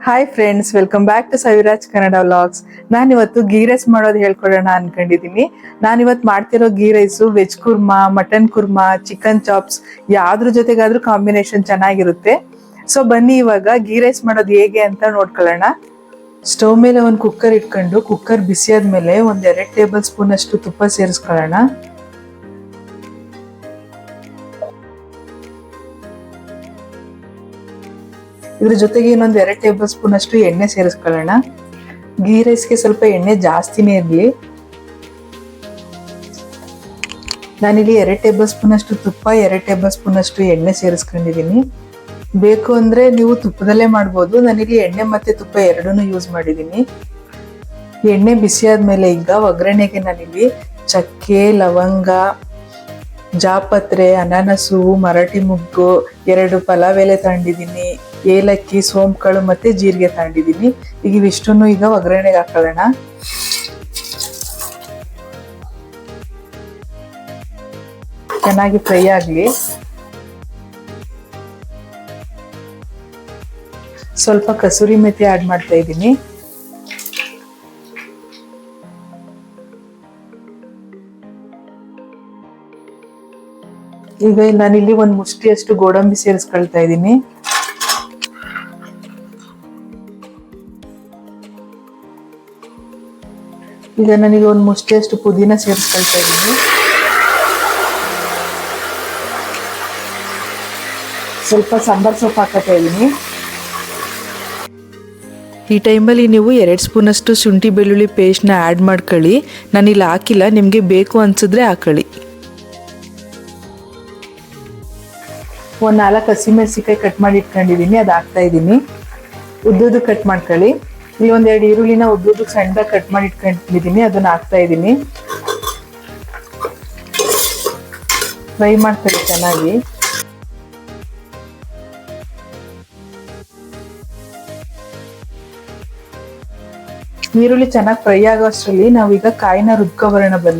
Hi friends, welcome back to Saviraj Kannada vlogs. ನಾನಿವತ್ತು ghee rice ಮಾಡೋದು ಹೇಳ್ಕೊಡೋಣ ಅನ್ಕೊಂಡಿದ್ದೀನಿ. ನಾನಿವತ್ತು ಮಾಡ್ತಿರೋ ghee rice veg kurma, mutton kurma, chicken chops ಯಾವ್ದ್ರ ಜೊತೆಗಾದ್ರೂ ಕಾಂಬಿನೇಷನ್ ಚೆನ್ನಾಗಿರುತ್ತೆ. ಸೊ ಬನ್ನಿ ಇವಾಗ ಗೀ ರೈಸ್ ಮಾಡೋದು ಹೇಗೆ ಅಂತ ನೋಡ್ಕೊಳ್ಳೋಣ. ಸ್ಟವ್ ಮೇಲೆ ಒಂದು ಕುಕ್ಕರ್ ಇಟ್ಕೊಂಡು ಕುಕ್ಕರ್ ಬಿಸಿ ಆದ್ಮೇಲೆ ಒಂದ್ 2 ಟೇಬಲ್ ಸ್ಪೂನ್ ಅಷ್ಟು ತುಪ್ಪ ಸೇರಿಸ್ಕೊಳ್ಳೋಣ. ಇದ್ರ ಜೊತೆಗೆ ಇನ್ನೊಂದು 2 ಟೇಬಲ್ ಸ್ಪೂನ್ ಅಷ್ಟು ಎಣ್ಣೆ ಸೇರಿಸ್ಕೊಳ್ಳೋಣ. ಗೀ ರೈಸ್ಗೆ ಸ್ವಲ್ಪ ಎಣ್ಣೆ ಜಾಸ್ತಿನೇ ಇರಲಿ. ನಾನಿಲ್ಲಿ 2 ಟೇಬಲ್ ಸ್ಪೂನ್ ಅಷ್ಟು ತುಪ್ಪ, 2 ಟೇಬಲ್ ಸ್ಪೂನ್ ಅಷ್ಟು ಎಣ್ಣೆ ಸೇರಿಸ್ಕೊಂಡಿದ್ದೀನಿ. ಬೇಕು ಅಂದ್ರೆ ನೀವು ತುಪ್ಪದಲ್ಲೇ ಮಾಡ್ಬೋದು. ನಾನಿಲ್ಲಿ ಎಣ್ಣೆ ಮತ್ತೆ ತುಪ್ಪ ಎರಡನ್ನೂ ಯೂಸ್ ಮಾಡಿದ್ದೀನಿ. ಎಣ್ಣೆ ಬಿಸಿ ಆದ್ಮೇಲೆ ಈಗ ಒಗ್ಗರಣೆಗೆ ನಾನಿಲ್ಲಿ ಚಕ್ಕೆ, ಲವಂಗ, ಜಾಪತ್ರೆ, ಅನಾನಸು, ಮರಾಠಿ ಮುಗ್ಗು, 2 ಪಲಾವ್ ಎಲೆ ತಗೊಂಡಿದ್ದೀನಿ, ಏಲಕ್ಕಿ, ಸೋಂಪುಕಾಳು ಮತ್ತೆ ಜೀರಿಗೆ ತಗೊಂಡಿದ್ದೀನಿ. ಈಗ ಇವಿಷ್ಟನ್ನು ಈಗ ಒಗ್ಗರಣೆಗೆ ಹಾಕೊಳ್ಳೋಣ. ಚೆನ್ನಾಗಿ ಫ್ರೈ ಆಗ್ಲಿ. ಸ್ವಲ್ಪ ಕಸೂರಿ ಮೆಥಿ ಆಡ್ ಮಾಡ್ತಾ ಇದ್ದೀನಿ. ಈಗ ನಾನಿಲ್ಲಿ ಒಂದು ಮುಷ್ಟಿಯಷ್ಟು ಗೋಡಂಬಿ ಸೇರಿಸ್ಕೊಳ್ತಾ ಇದ್ದೀನಿ. ಈಗ ನನಗೆ ಒಂದು ಮುಷ್ಟಿಯಷ್ಟು ಪುದೀನ ಸೇರಿಸ್ಕೊಳ್ತಾ ಇದ್ದೀನಿ. ಸ್ವಲ್ಪ ಸಾಂಬಾರ್ ಸೊಪ್ಪು ಹಾಕತಾ ಇದ್ದೀನಿ. ಈ ಟೈಮಲ್ಲಿ ನೀವು 2 ಸ್ಪೂನ್ ಅಷ್ಟು ಶುಂಠಿ ಬೆಳ್ಳುಳ್ಳಿ ಪೇಸ್ಟ್ನ ಆ್ಯಡ್ ಮಾಡ್ಕೊಳ್ಳಿ. ನಾನಿಲ್ಲಿ ಹಾಕಿಲ್ಲ, ನಿಮಗೆ ಬೇಕು ಅನ್ಸಿದ್ರೆ ಹಾಕೊಳ್ಳಿ. ಒಂದು 4 ಹಸಿಮೆಣಸಿಕಾಯಿ ಕಟ್ ಮಾಡಿ ಇಟ್ಕೊಂಡಿದ್ದೀನಿ, ಅದು ಹಾಕ್ತಾ ಇದ್ದೀನಿ. ಉದ್ದುದ್ದು ಕಟ್ ಮಾಡ್ಕೊಳ್ಳಿ. ಇಲ್ಲಿ ಒಂದು 2 ಈರುಳ್ಳಿನ ಉದ್ದುದ್ದು ಸಣ್ಣದಾಗಿ ಕಟ್ ಮಾಡಿ ಇಟ್ಕೊಂಡಿದ್ದೀನಿ, ಅದನ್ನ ಹಾಕ್ತಾ ಇದ್ದೀನಿ. ಫ್ರೈ ಮಾಡ್ಕೊಳ್ಳಿ ಚೆನ್ನಾಗಿ. ಈರುಳ್ಳಿ ಚೆನ್ನಾಗಿ ಫ್ರೈ ಆಗೋ ಅಷ್ಟರಲ್ಲಿ ನಾವೀಗ ಕಾಯಿನ ರುಬ್ಕೊ ಬರೋಣ ಬನ್ನಿ.